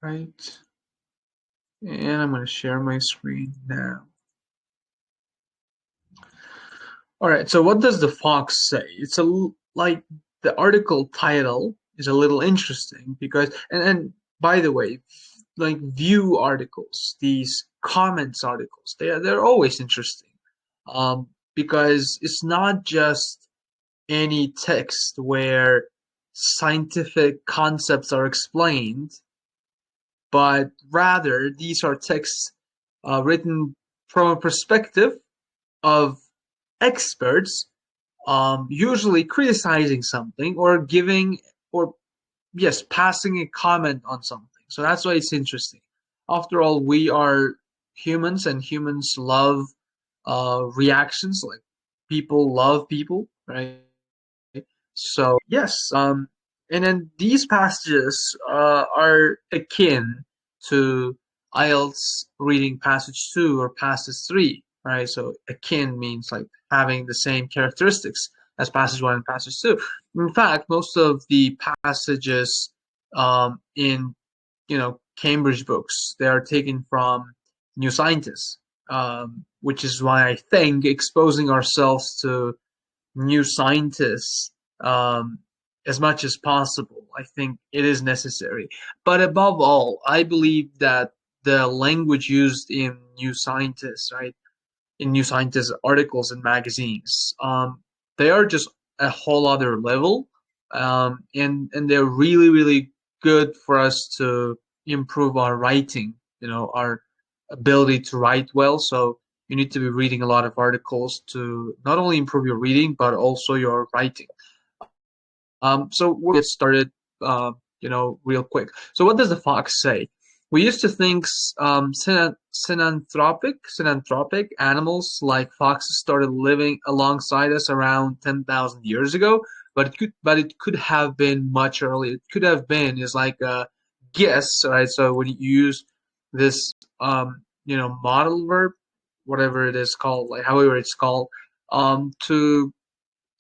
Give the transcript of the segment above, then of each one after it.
right? And I'm going to share my screen now. All right, so what does the fox say? It's like the article title is a little interesting because, and by the way, like view articles, these comments articles, they're always interesting, because it's not just any text where scientific concepts are explained, but rather these are texts written from a perspective of experts, usually criticizing something or giving, or yes, passing a comment on something. So that's why it's interesting. After all, we are humans, and humans love reactions. Like people love people, right? So yes, and then these passages are akin to IELTS reading passage 2 or passage 3, right? So akin means like having the same characteristics as passage 1 and passage 2. In fact, most of the passages in Cambridge books, they are taken from New Scientist, which is why I think exposing ourselves to new scientists, as much as possible, I think it is necessary. But above all, I believe that the language used in New Scientists, right, in New Scientist articles and magazines, they are just a whole other level, and they're really really good for us to improve our writing. Our ability to write well. So you need to be reading a lot of articles to not only improve your reading but also your writing. So we'll get started, real quick. So what does the fox say? We used to think synanthropic animals like foxes started living alongside us around 10,000 years ago, but it could have been much earlier. It could have been is like a guess, right? So when you use this, model verb, whatever it is called, like however it's called, to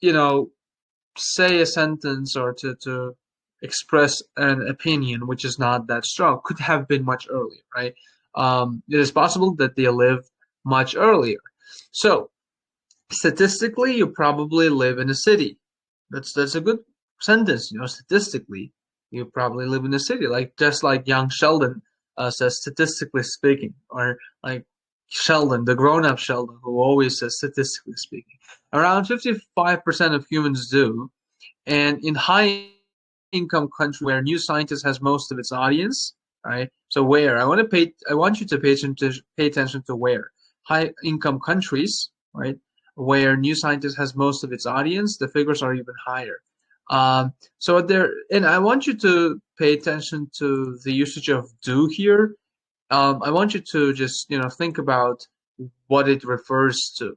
you know say a sentence or to express an opinion which is not that strong could have been much earlier, right? It is possible that they lived much earlier. So statistically, you probably live in a city. That's a good sentence. Statistically, you probably live in a city, like just like young Sheldon says, statistically speaking, or like Sheldon, the grown-up Sheldon, who always says statistically speaking. Around 55% of humans do, and in high income country where New Scientist has most of its audience, right? So where I want you to pay attention to where high income countries, right? Where New Scientist has most of its audience, the figures are even higher. So there, and I want you to pay attention to the usage of do here. I want you to just think about what it refers to.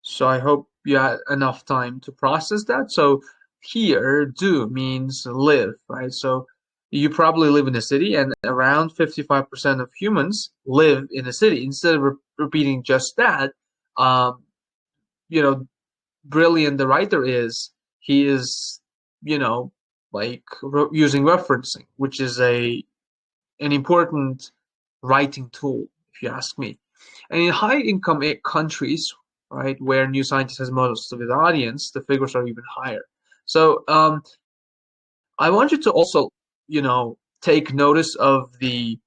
So I hope you had enough time to process that. So here, do means live, right? So you probably live in a city, and around 55% of humans live in a city. Instead of repeating just that, um, you know, brilliant the writer is, he is, like using referencing, which is an important writing tool, if you ask me. And in high income countries, right, where New Scientist has most of its audience, the figures are even higher. So I want you to also, take notice of the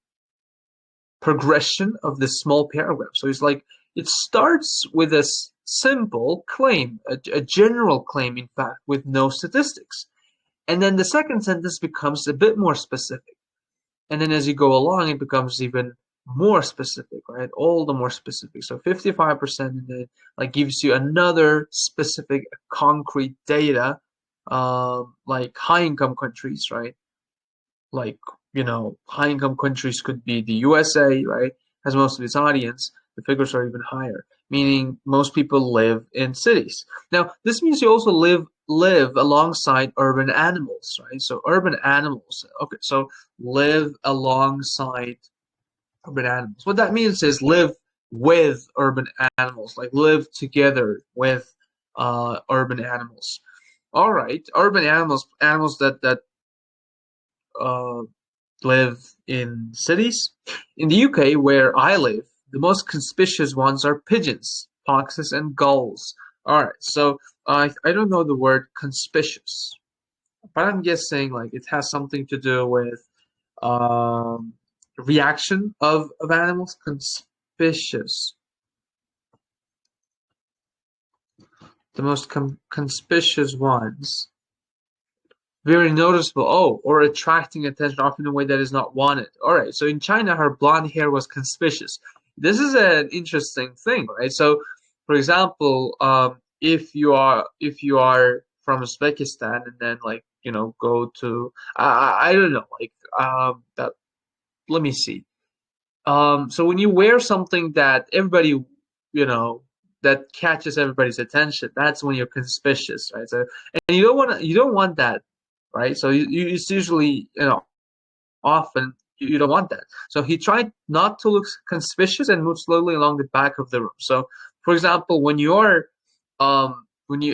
progression of this small paragraph. So it's like it starts with a simple claim, a general claim, in fact, with no statistics. And then the second sentence becomes a bit more specific. And then as you go along, it becomes even more specific, right? All the more specific. So 55% and then like gives you another specific concrete data, like high income countries, right? Like, high income countries could be the USA, right? Has most of its audience. The figures are even higher, meaning most people live in cities. Now, this means you also live alongside urban animals, right? So urban animals. Okay, so live alongside urban animals. What that means is live with urban animals, like live together with urban animals. All right, urban animals, animals that live in cities. In the UK, where I live, the most conspicuous ones are pigeons, foxes, and gulls. All right, so I don't know the word conspicuous, but I'm guessing like it has something to do with um, reaction of animals. Conspicuous, the most conspicuous ones. Very noticeable. Oh, or attracting attention, often in a way that is not wanted. All right. So in China, her blonde hair was conspicuous. This is an interesting thing, right? So, for example, if you are from Uzbekistan and then like go to I don't know like that. Let me see. So when you wear something that everybody you know that catches everybody's attention, that's when you're conspicuous, right? So and you don't want that, right? So it's usually often you don't want that. So he tried not to look conspicuous and moved slowly along the back of the room. So for example, when you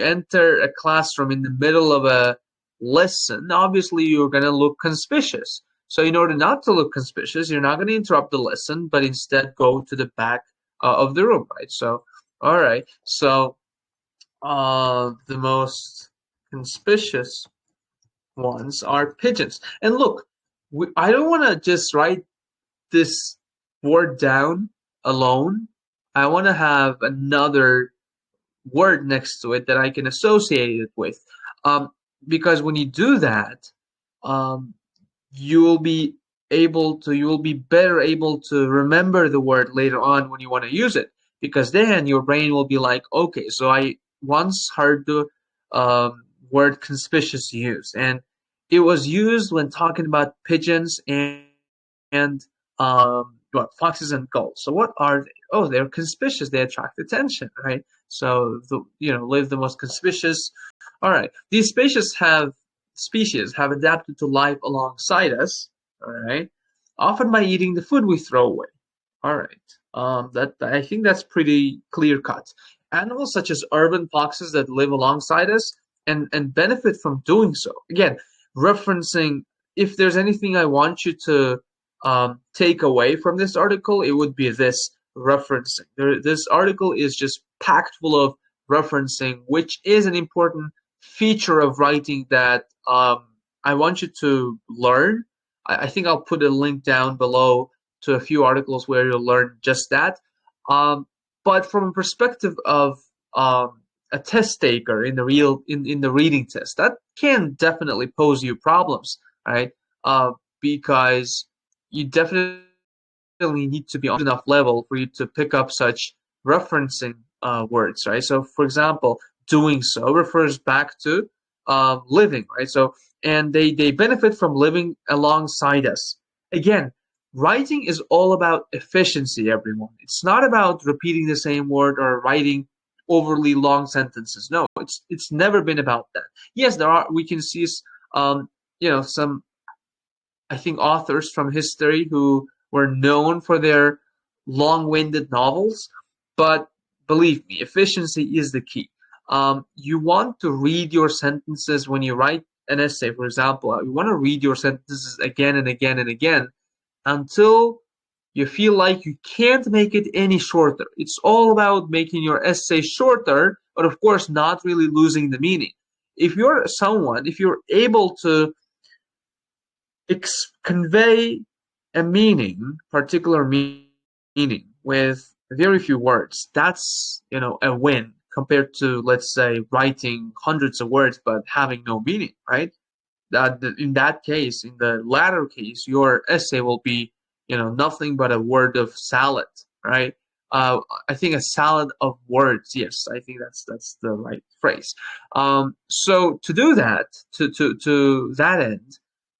enter a classroom in the middle of a lesson, obviously you're going to look conspicuous. So in order not to look conspicuous, you're not going to interrupt the lesson, but instead go to the back of the room, right? So all right, so the most conspicuous ones are pigeons. And look, I don't want to just write this word down alone. I want to have another word next to it that I can associate it with. Um, because when you do that, um, you will be you will be better able to remember the word later on when you want to use it. Because then your brain will be like, okay, so I once heard the word conspicuous used, and it was used when talking about pigeons and what foxes and gulls. So what are they? Oh, they're conspicuous. They attract attention, right? So live the most conspicuous. All right, these species have adapted to life alongside us. All right, often by eating the food we throw away. All right, that I think that's pretty clear cut. Animals such as urban foxes that live alongside us and benefit from doing so. Again, referencing if there's anything I want you to take away from this article, it would be this referencing. This article is just packed full of referencing, which is an important feature of writing that I want you to learn. I think I'll put a link down below to a few articles where you'll learn just that. Um, but from a perspective of a test taker in in the reading test, that can definitely pose you problems, right? Because you definitely need to be on enough level for you to pick up such referencing words, right? So, for example, doing so refers back to living, right? So, and they benefit from living alongside us. Again, writing is all about efficiency, everyone. It's not about repeating the same word or writing overly long sentences. No, it's never been about that. Yes, we can see some I think authors from history who were known for their long-winded novels, but believe me, efficiency is the key. You want to read your sentences when you write an essay, for example. You want to read your sentences again and again and again until you feel like you can't make it any shorter. It's all about making your essay shorter, but of course not really losing the meaning. If you're able to convey a particular meaning with very few words, that's a win compared to, let's say, writing hundreds of words but having no meaning, right? In that case, in the latter case, your essay will be nothing but a word of salad, right? I think a salad of words. Yes, I think that's the right phrase. So to do that, to that end,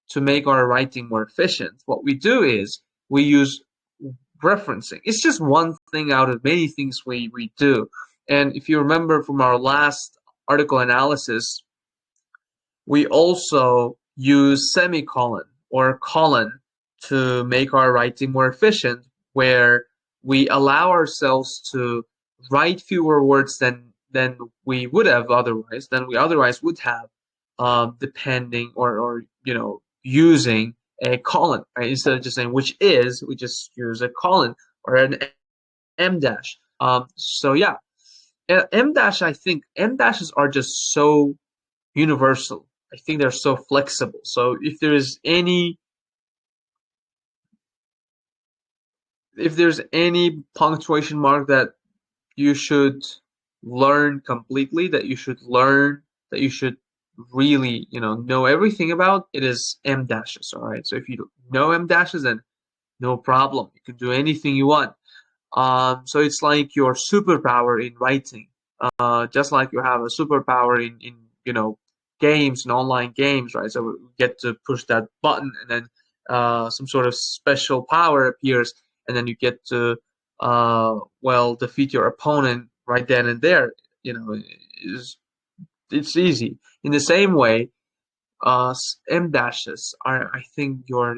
to make our writing more efficient, what we do is we use referencing. It's just one thing out of many things we do. And if you remember from our last article analysis, we also use semicolon or colon to make our writing more efficient, where we allow ourselves to write fewer words than we otherwise would have, depending or using a colon, right? Instead of just saying which is, we just use a colon or an M dash. So yeah, M dash. I think M dashes are just so universal. I think they're so flexible. So if there's any punctuation mark that you should learn completely, that you should learn, that you should really, know everything about, it is M dashes. All right. So if you know M dashes, then no problem. You can do anything you want. So it's like your superpower in writing, just like you have a superpower in games and online games, right? So we get to push that button, and then some sort of special power appears, and then you get to defeat your opponent right then and there. It's, it's easy. In the same way, M dashes are, I think, your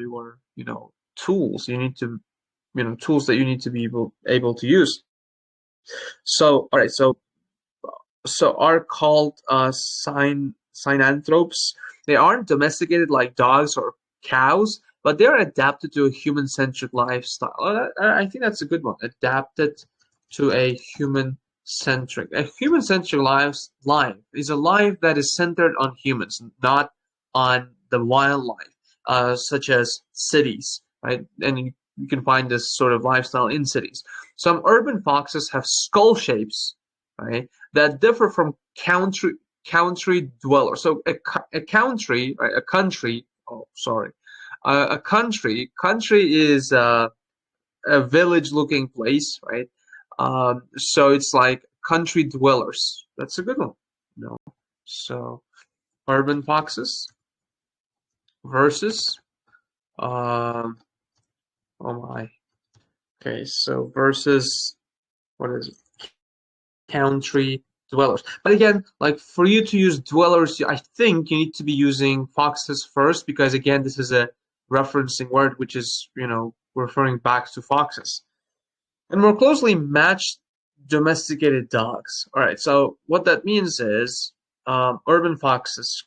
tools. You need to tools that you need to be able to use. So, all right, so are called synanthropes. They aren't domesticated like dogs or cows, but they're adapted to a human-centric lifestyle. I think that's a good one. Adapted to a human-centric. A human-centric life is a life that is centered on humans, not on the wildlife, such as cities, right? And you can find this sort of lifestyle in cities. Some urban foxes have skull shapes, right, that differ from country dwellers. So a country, right, a country. Oh, sorry, a country is a village-looking place, right? So it's like country dwellers. That's a good one. No, so urban foxes versus um. Oh my. Okay, so versus what is it? Country dwellers. But again, like for you to use dwellers, I think you need to be using foxes first because again, this is a referencing word which is, referring back to foxes. And more closely matched domesticated dogs. All right, so what that means is urban foxes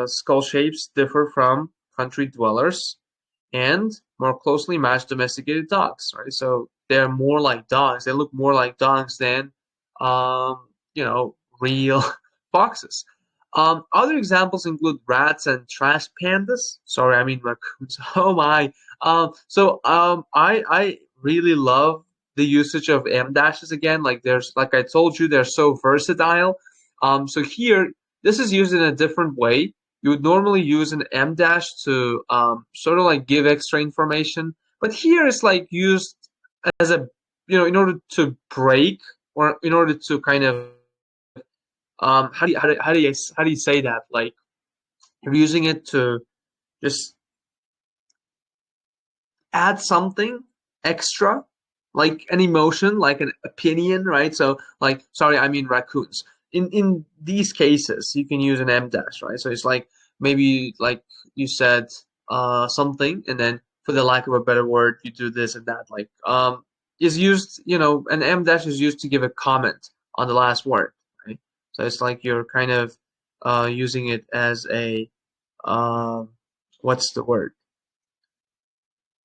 skull shapes differ from country dwellers and more closely matched domesticated dogs, right? So they're more like dogs. They look more like dogs than, real foxes. Other examples include rats and trash pandas. Sorry, I mean raccoons. Oh my. I really love the usage of M dashes again. Like I told you, they're so versatile. So here, this is used in a different way. You would normally use an M dash to sort of like give extra information, but here it's like used as a in order to break or in order to kind of how do you say that, like you're using it to just add something extra, like an emotion, like an opinion, right? So, like, sorry, I mean raccoons. In these cases, you can use an M dash, right? So it's like maybe like you said something, and then for the lack of a better word, you do this and that. Like is used, an M dash is used to give a comment on the last word, right? So it's like you're kind of using it as a um, what's the word?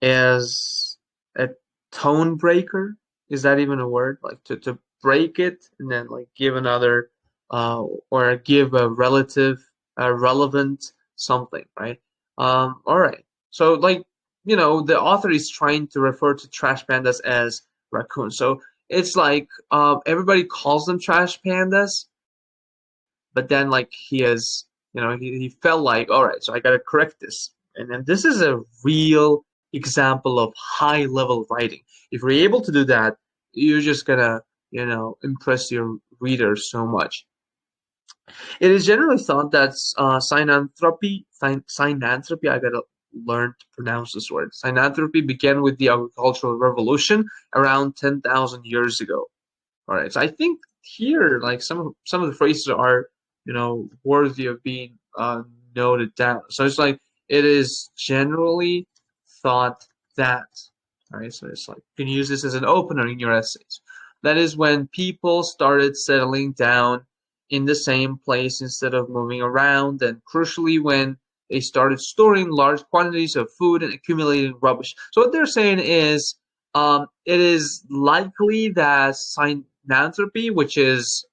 As a tone breaker. Is that even a word? Like to break it and then like give another or give a relevant something, right? All right. So like the author is trying to refer to trash pandas as raccoons. So it's like everybody calls them trash pandas, but then like he has he felt like, all right, so I gotta correct this, and then this is a real example of high level writing. If you're able to do that, you're just gonna impress your readers so much. It is generally thought that synanthropy, I gotta learn to pronounce this word. Synanthropy began with the agricultural revolution around 10,000 years ago. All right, so I think here, like some of the phrases are, worthy of being noted down. So it's like it is generally thought that. All right, so it's like you can use this as an opener in your essays. That is when people started settling down in the same place instead of moving around, and crucially when they started storing large quantities of food and accumulating rubbish. So what they're saying is, it is likely that synanthropy, which is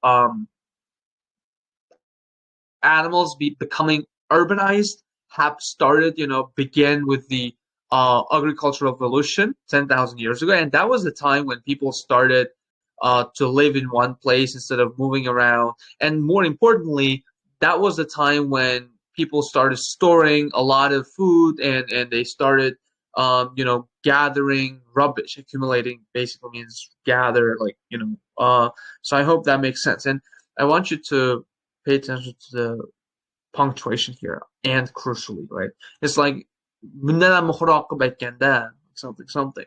animals becoming urbanized, have started, begin with the agricultural revolution 10,000 years ago. And that was the time when people started to live in one place instead of moving around. And more importantly, that was the time when people started storing a lot of food, and they started, gathering rubbish. Accumulating basically means gather, so I hope that makes sense. And I want you to pay attention to the punctuation here, and crucially, right? It's like something something.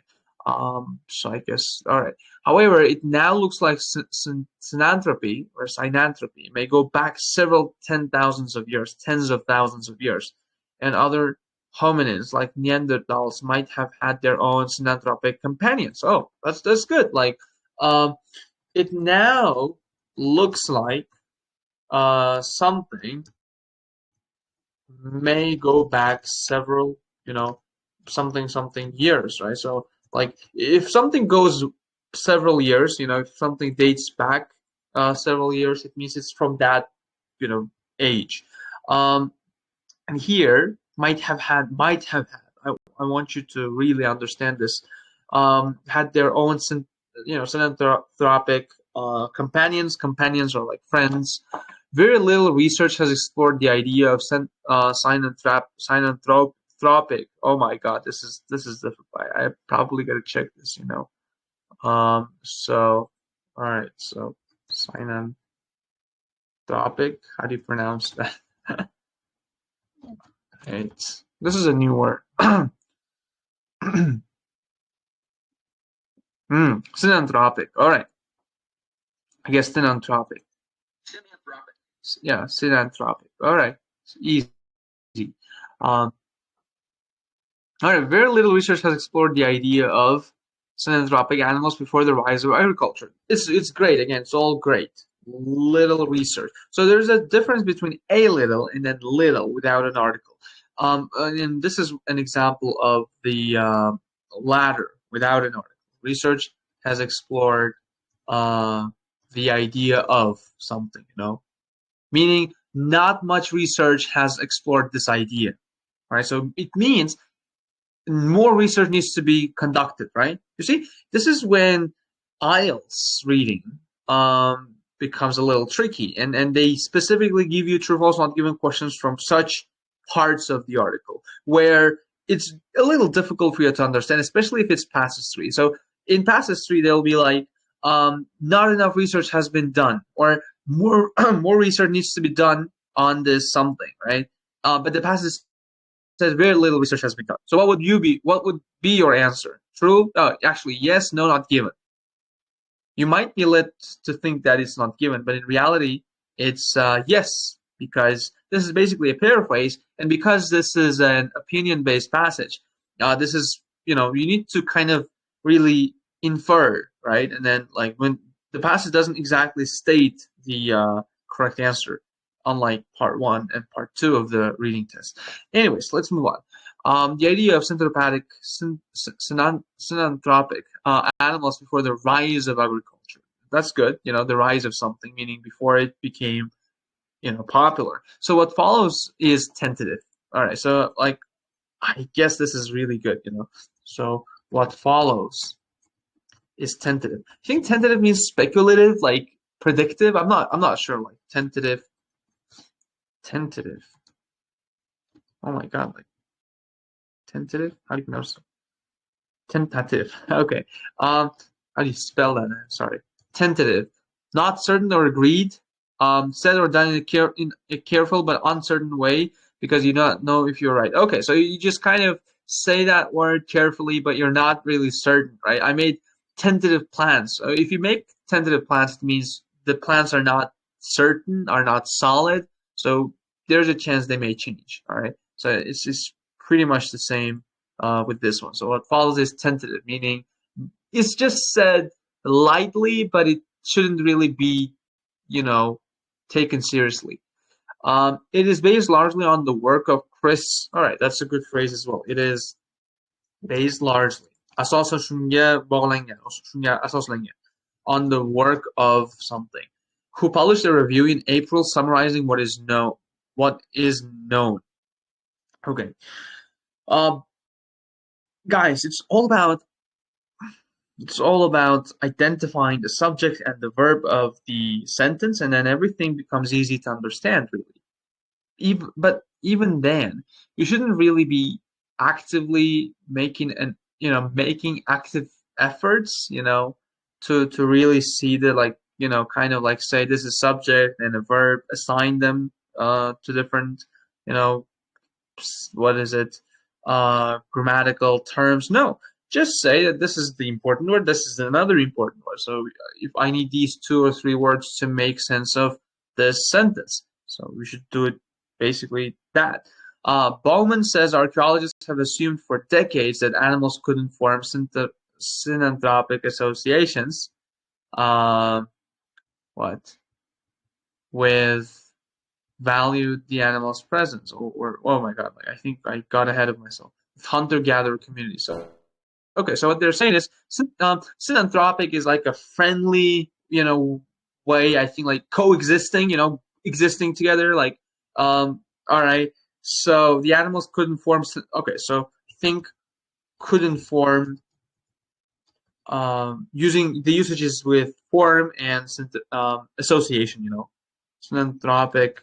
So I guess, all right. However, it now looks like synanthropy or synanthropy may go back several tens of thousands of years, and other hominins like Neanderthals might have had their own synanthropic companions. Oh, that's good. It now looks like something may go back several, something years, right? So, like, if something goes several years, if something dates back several years, it means it's from that, age. Um, and here, might have had. I want you to really understand this. Had their own, synanthropic companions. Companions are like friends. Very little research has explored the idea of synanthropic. Oh my God, this is difficult. I probably gotta check this. So, all right. So, synanthropic. How do you pronounce that? This is a new word. Synanthropic. All right. I guess synanthropic. Yeah, synanthropic. All right. It's easy. Um, all right. Very little research has explored the idea of synanthropic animals before the rise of agriculture. It's great. Again, it's all great. Little research. So there's a difference between a little and then little without an article. And this is an example of the latter without an article. Research has explored the idea of something, meaning not much research has explored this idea, right? So it means more research needs to be conducted, right? You see, this is when IELTS reading becomes a little tricky, and they specifically give you true, false, not given questions from such parts of the article where it's a little difficult for you to understand, especially if it's passage 3. So in passage 3, they'll be like, not enough research has been done, or more more research needs to be done on this something, right? But the passage says very little research has been done. So what would be your answer? True? Actually, yes, no, not given. You might be led to think that it's not given, but in reality, it's yes, because this is basically a paraphrase, and because this is an opinion-based passage, this is, you need to kind of really infer, right? And then, like, when the passage doesn't exactly state the correct answer, unlike part 1 and part 2 of the reading test. Anyways, let's move on. The idea of synanthropic animals before the rise of agriculture. That's good, the rise of something, meaning before it became, popular. So what follows is tentative. All right, so, like, I guess this is really good, So what follows is tentative. I think tentative means speculative, like predictive. I'm not sure, like tentative. Oh my God, like tentative? How do you pronounce it? Tentative. Okay. How do you spell that? Sorry. Tentative. Not certain or agreed. Said or done in a careful but uncertain way because you don't know if you're right. Okay, so you just kind of say that word carefully, but you're not really certain, right? I made tentative plans. So if you make tentative plans, it means the plans are not certain, are not solid. So there's a chance they may change. All right. So it's pretty much the same with this one. So what follows is tentative, meaning it's just said lightly, but it shouldn't really be, taken seriously. It is based largely on the work of Chris. All right, that's a good phrase as well. It is based largely asoslangan, asoslangan on the work of something. Who published a review in April summarizing what is known. What is known. Okay. Uh, guys, it's all about identifying the subject and the verb of the sentence, and then everything becomes easy to understand, really. But even then, you shouldn't really be actively making active efforts, to really see the, like, kind of like say this is subject and a verb, assign them to different, you know, what is it, grammatical terms. No, just say that this is the important word, this is another important word. So if I need these two or three words to make sense of this sentence, so we should do it basically that. Bowman says archaeologists have assumed for decades that animals couldn't form synanthropic associations. Uh, what with valued the animal's presence, or oh my god, like I think I got ahead of myself. Hunter-gatherer community. So okay, so what they're saying is synanthropic is like a friendly, way, I think, like coexisting, existing together, like all right. So the animals couldn't form. Okay, so think couldn't form. Using the usages with form and association, synanthropic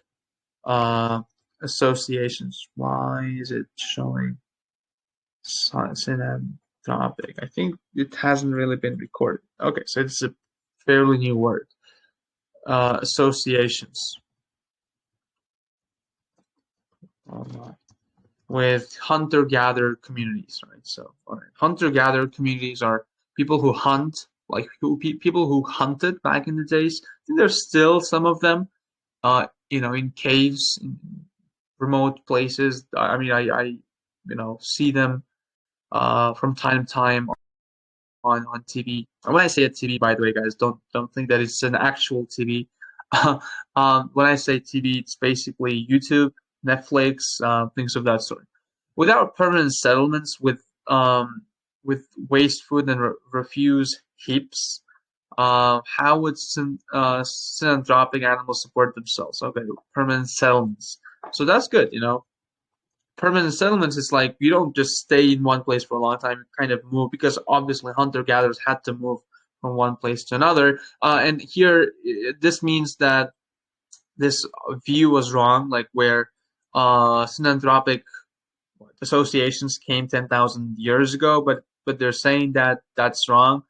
uh, associations. Why is it showing synanthropic? I think it hasn't really been recorded. Okay, so it's a fairly new word. Associations. With hunter-gatherer communities, right? So, all right, hunter-gatherer communities are people who hunt, like people who hunted back in the days. I think there's still some of them, in caves, in remote places. I mean, I see them from time to time on TV. And when I say a TV, by the way, guys, don't think that it's an actual TV. When I say TV, it's basically YouTube, Netflix, things of that sort. Without permanent settlements, with waste food and refuse heaps, how would synanthropic animals support themselves? Okay, permanent settlements. So that's good, permanent settlements is like you don't just stay in one place for a long time, you kind of move, because obviously hunter gatherers had to move from one place to another. And here, this means that this view was wrong, like where synanthropic associations came 10,000 years ago, but they're saying that that's wrong,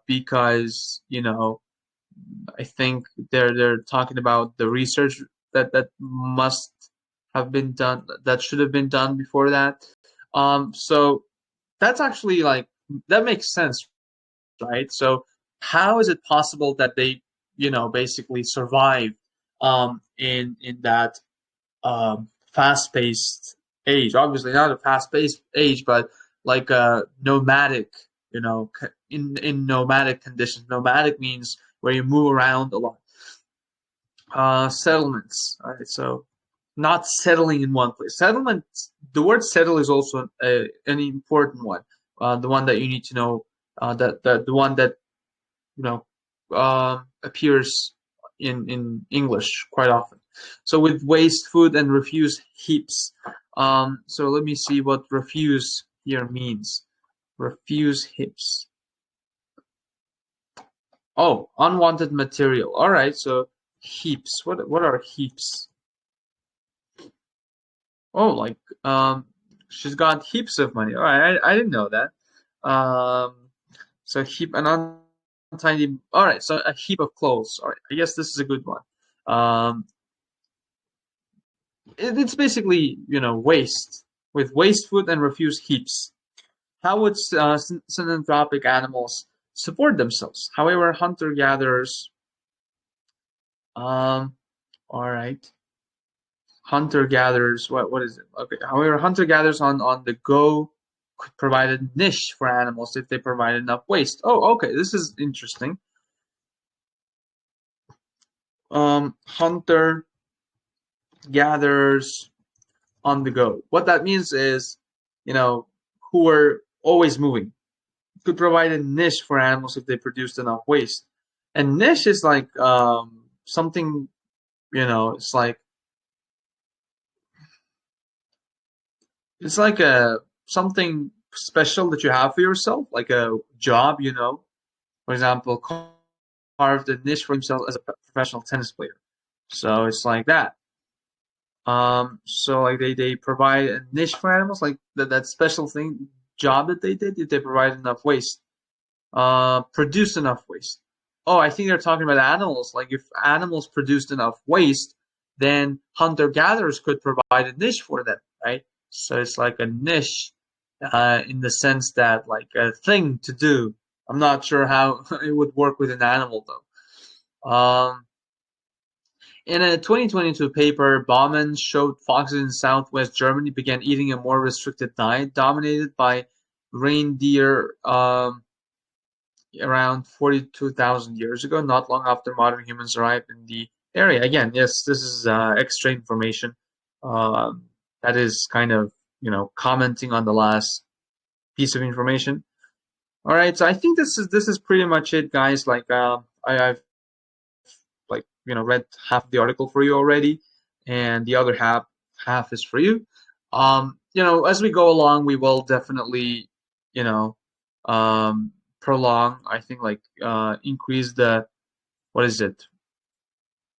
because I think they're talking about the research that must have been done, that should have been done before that. So that's actually, like, that makes sense, right? So how is it possible that they, basically survived in that fast-paced age? Obviously not a fast-paced age, but like a nomadic, in nomadic conditions. Nomadic means where you move around a lot. Settlements. All right, so not settling in one place. Settlement. The word settle is also an important one. The one that you need to know. The one that appears in English quite often. So with waste, food, and refuse heaps. So let me see what refuse here means. Refuse heaps. Oh, unwanted material. All right, so heaps. What are heaps? Oh, like she's got heaps of money. All right, I didn't know that. So heap an untidy. All right, so a heap of clothes. All right, I guess this is a good one. It's basically waste, with waste food and refuse heaps. How would synanthropic animals support themselves? However, hunter gatherers. All right. Hunter gatherers. What is it? Okay. However, hunter gatherers on the go could provide a niche for animals if they provide enough waste. Oh, okay. This is interesting. Hunter gatherers on the go. What that means is, who are always moving. Could provide a niche for animals if they produced enough waste. And niche is like something, it's like a something special that you have for yourself, like a job. For example, carved a niche for himself as a professional tennis player. So it's like that. So like they provide a niche for animals, like that special thing job that they did. If they provide enough waste, produce enough waste. Oh, I think they're talking about animals. Like if animals produced enough waste, then hunter gatherers could provide a niche for them, right? So it's like a niche, in the sense that like a thing to do. I'm not sure how it would work with an animal though. In a 2022 paper, Baumann showed foxes in southwest Germany began eating a more restricted diet dominated by reindeer around 42,000 years ago, not long after modern humans arrived in the area. Again, yes, this is extra information that is kind of, commenting on the last piece of information. All right, so I think this is pretty much it, guys. Like I've like read half of the article for you already, and the other half is for you. As we go along, we will definitely you know prolong. I think like increase the, what is it,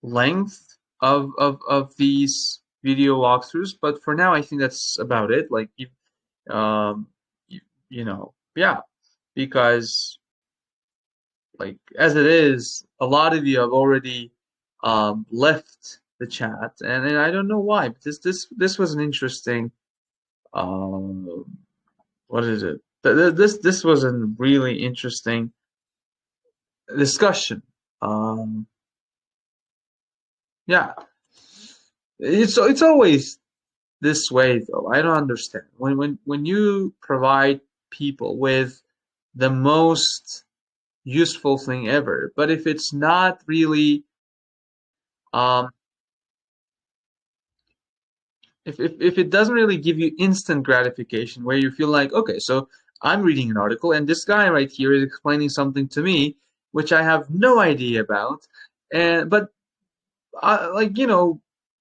length of these video walkthroughs. But for now, I think that's about it. Like um yeah, because like as it is, a lot of you have already left the chat, and I don't know why. But this was an interesting. Um, what is it? This was a really interesting discussion. Um, yeah, it's always this way though. I don't understand when you provide people with the most useful thing ever, but if it's not really um, if it doesn't really give you instant gratification where you feel like, okay, so I'm reading an article and this guy right here is explaining something to me which I have no idea about, and but like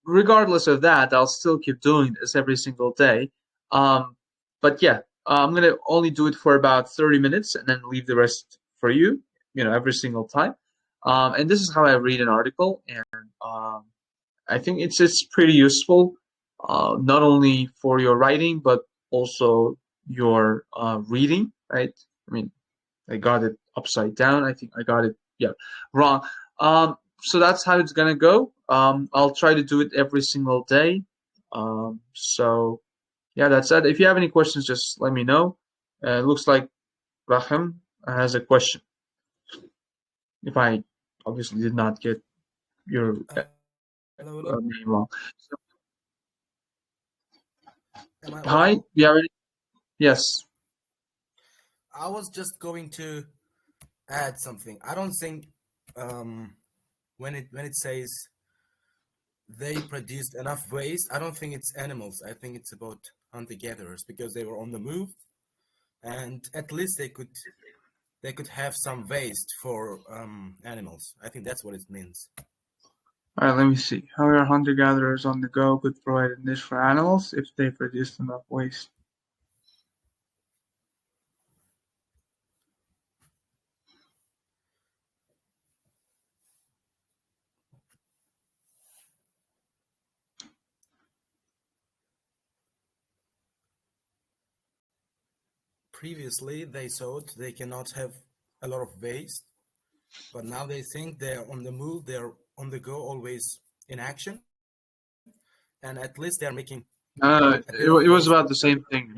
regardless of that, I'll still keep doing this every single day. um but yeah, I'm gonna only do it for about 30 minutes and then leave the rest for you, every single time. And this is how I read an article, and um I think it's pretty useful, not only for your writing but also your reading, right? I mean, I got it upside down. I think I got it, yeah, wrong. So that's how it's gonna go. I'll try to do it every single day. So yeah, that's it. If you have any questions, just let me know. It looks like Rahim has a question. If I obviously did not get your Hello, hello. name wrong. So, Am I hi, audible? you already? Yes. I was just going to add something. I don't think when it says they produced enough waste, I don't think it's animals. I think it's about hunter-gatherers because they were on the move, and at least they could have some waste for animals. I think that's what it means. All right, let me see. How are hunter-gatherers on the go could provide a niche for animals if they produced enough waste? Previously, they thought they cannot have a lot of waste, but now they think they're on the move, they're on the go, always in action, and at least they're making a bit of It was waste. about the same thing.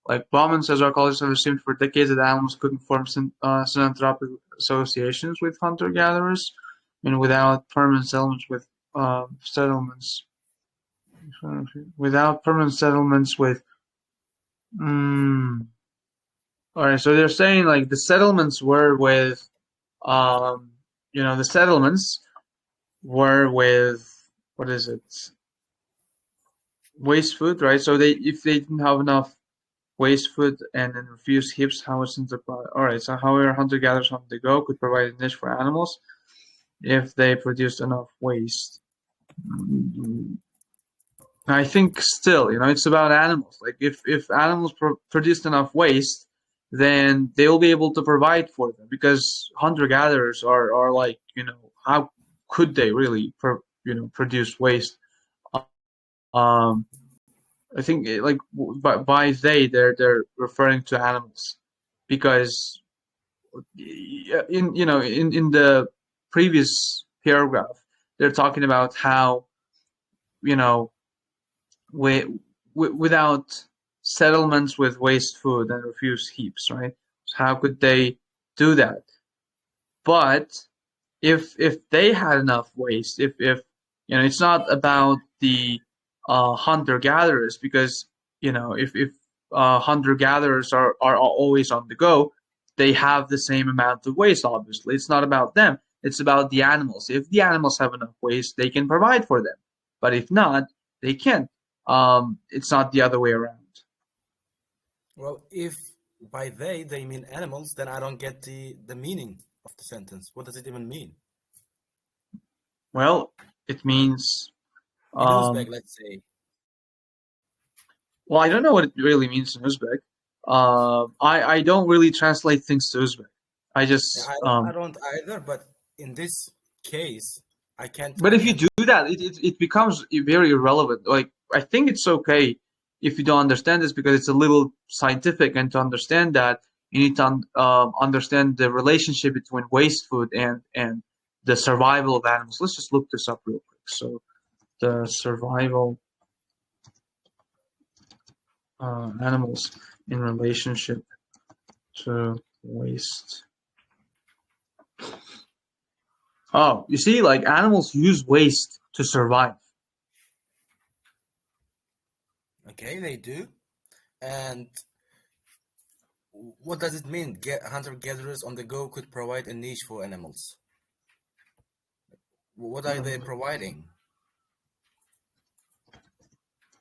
Like Bauman says, archaeologists have assumed for decades that animals couldn't form synanthropic associations with hunter-gatherers, and without permanent settlements with settlements, without permanent settlements with. Mm, all right, so they're saying like the settlements were with, the settlements were with, what is it? waste food, right? So they if they didn't have enough waste food and then refuse heaps, how is it about? All right, so however, hunter-gatherers on the go could provide a niche for animals if they produced enough waste. Mm, I think still, it's about animals. Like if animals produced enough waste, then they'll be able to provide for them because hunter-gatherers are like, how could they really produce waste? Um, I think like by they're referring to animals because in the previous paragraph they're talking about how you know we, without settlements with waste food and refuse heaps, right? So how could they do that? But if they had enough waste, if it's not about the hunter gatherers because if hunter gatherers are always on the go, they have the same amount of waste. Obviously, it's not about them. It's about the animals. If the animals have enough waste, they can provide for them. But if not, they can't. It's not the other way around. Well, if by they mean animals, then I don't get the meaning of the sentence. What does it even mean? Well, it means In Uzbek, um, let's say. well, I don't know what it really means in Uzbek. I don't really translate things to Uzbek. I Yeah, just I don't either, but in this case, but I if you can't. do that, it becomes very irrelevant. Like I think it's okay if you don't understand this because it's a little scientific, and to understand that you need to understand the relationship between waste food and the survival of animals. Let's just look this up real quick. So the survival animals in relationship to waste. Oh, you see, like animals use waste to survive. Okay, they do. And what does it mean? Hunter-gatherers on the go could provide a niche for animals. What are they Uh, providing?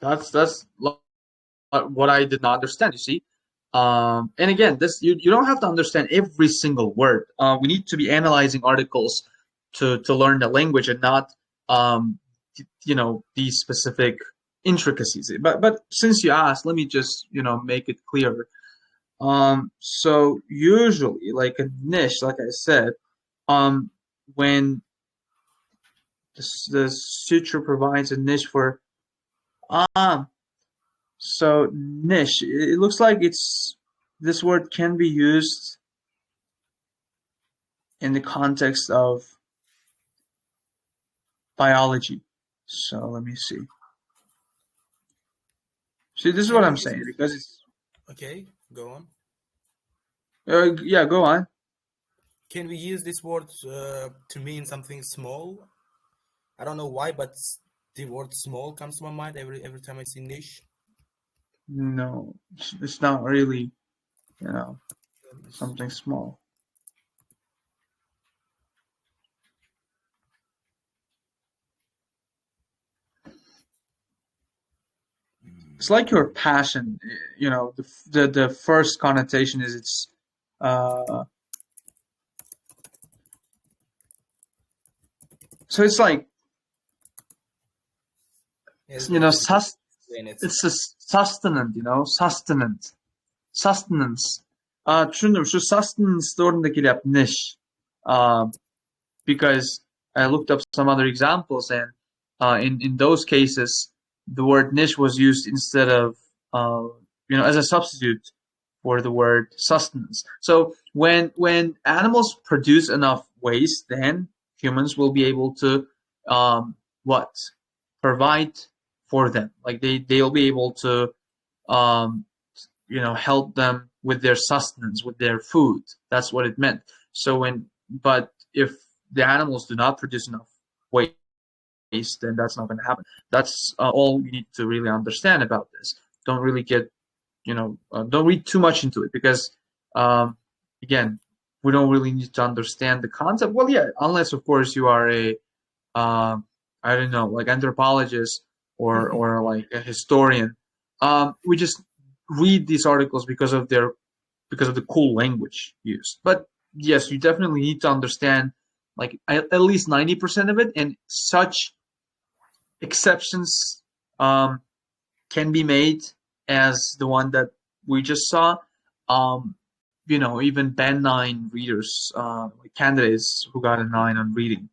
that's what I did not understand. You see, and again, this you don't have to understand every single word. We need to be analyzing articles to learn the language and not these specific intricacies. But since you asked, let me just make it clearer. So usually, like a niche, like I said, um, when the suture provides a niche for ah, so niche. It looks like it's this word can be used in the context of biology. So let me see. See, this is Can what we I'm use saying this? because it's Okay, go on. yeah. Go on. Can we use this word to mean something small? I don't know why, but the word small comes to my mind every time I see niche. No, it's not really you know Let me something see. small. It's like your passion. The first connotation is it's uh so it's like Yeah, it's you very know difficult sus to explain it. it's a sustenance, sustenance. Düşündüm şu sustenance oradaki lap niche. Because I looked up some other examples, and in those cases, the word niche was used instead of as a substitute for the word sustenance. So when animals produce enough waste, then humans will be able to what provide for them. Like they'll be able to um, help them with their sustenance, with their food. That's what it meant. But if the animals do not produce enough waste, then that's not going to happen. That's all you need to really understand about this. Don't really don't read too much into it because, um, again, we don't really need to understand the concept. Well, yeah, unless of course you are a, uh, I don't know, like anthropologist or like a historian. We just read these articles because of the cool language used. But yes, you definitely need to understand like at least 90% of it, and such exceptions um, can be made as the one that we just saw. Um, even band 9 readers, like candidates who got a 9 on reading,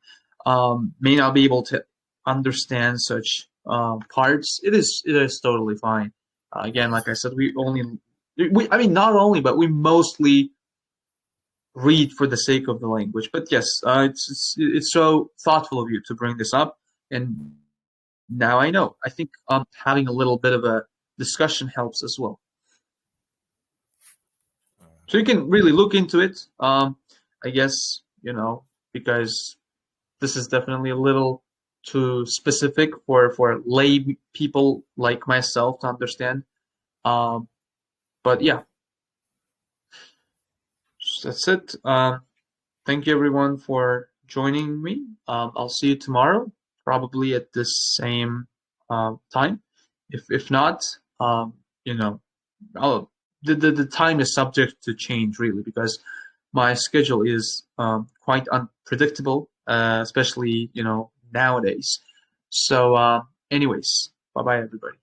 may not be able to understand such parts. It is totally fine. Again, like I said, I mean, not only, but we mostly read for the sake of the language. But yes, it's so thoughtful of you to bring this up, and now I know. I think having a little bit of a discussion helps as well. So you can really look into it. I guess because this is definitely a little too specific for lay people like myself to understand. Um, but yeah, that's it. Thank you everyone for joining me. I'll see you tomorrow, probably at this same time. If not, you know, I'll, the time is subject to change really because my schedule is quite unpredictable, especially nowadays. So, anyways, bye bye everybody.